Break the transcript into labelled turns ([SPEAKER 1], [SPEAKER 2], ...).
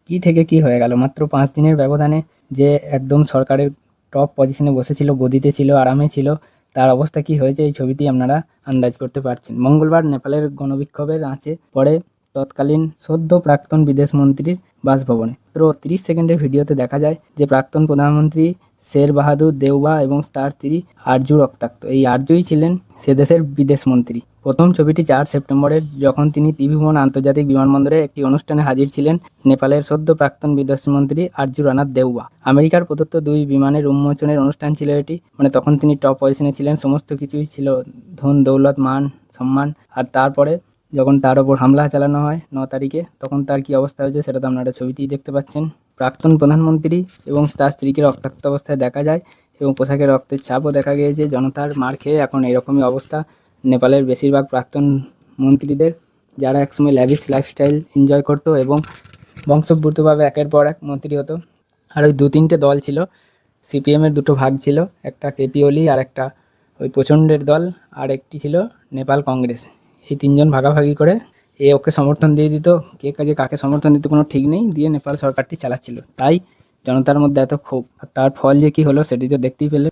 [SPEAKER 1] কি থেকে কি হয়ে গেল মাত্র 5 দিনের ব্যবধানে। যে একদম সরকারের টপ পজিশনে বসেছিল, গদিতে ছিল, আরামে ছিল, তার অবস্থা কি হয়েছে এই ছবিটি আপনারা আন্দাজ করতে পারছেন। মঙ্গলবার নেপালের গণবিক্ষোভের আঁচে পড়ে তৎকালীন সদ্য প্রাক্তন বিদেশ মন্ত্রীর বাসভবনে। মাত্র 30 সেকেন্ডের ভিডিওতে দেখা যায় যে প্রাক্তন প্রধানমন্ত্রী শের বাহাদুর দেউবা এবং তার স্ত্রী আরজু রক্তাক্ত। এই আরজুই ছিলেন সে দেশের বিদেশ মন্ত্রী। প্রথম ছবিটি 4 সেপ্টেম্বরের, যখন তিনি ত্রিভুবন আন্তর্জাতিক বিমানবন্দরে একটি অনুষ্ঠানে হাজির ছিলেন নেপালের সদ্য প্রাক্তন বিদেশমন্ত্রী আরজু রানাত দেউবা। আমেরিকার প্রদত্ত 2 বিমানের উন্মোচনের অনুষ্ঠান ছিল এটি। মানে তখন তিনি টপ পজিশনে ছিলেন, সমস্ত কিছুই ছিল, ধন দৌলত মান সম্মান। আর তারপরে যখন তার ওপর হামলা চালানো হয় 9 তারিখে, তখন তার কি অবস্থা হয়েছে সেটা তো আপনারা ছবিতেই দেখতে পাচ্ছেন। প্রাক্তন প্রধানমন্ত্রী এবং তার স্ত্রীকে রক্তাক্ত অবস্থায় দেখা যায় এবং পোশাকে রক্তের ছাপও দেখা গিয়েছে। জনতার মার খেয়ে এখন এরকমই অবস্থা নেপালের বেশিরভাগ প্রাক্তন মন্ত্রীদের, যারা একসময় ল্যাভিশ লাইফস্টাইল এনজয় করতো এবং বংশোদ্ভূতভাবে একের পর এক মন্ত্রী হতো। আর ওই 2-3টে দল ছিল, সিপিএমের 2টো ভাগ ছিল, একটা কেপি ওলি আর একটা ওই প্রচণ্ডের দল, আর একটি ছিল নেপাল কংগ্রেস। এই 3জন ভাগাভাগি করে এ ওকে সমর্থন দিয়ে দিত, কে কাজে কাকে সমর্থন দিত কোনো ঠিক নেই, দিয়ে নেপাল সরকারটি চালাচ্ছিল। তাই জনতার মধ্যে এত ক্ষোভ। আর তার ফল যে কী হলো সেটি তো দেখতেই পেলে।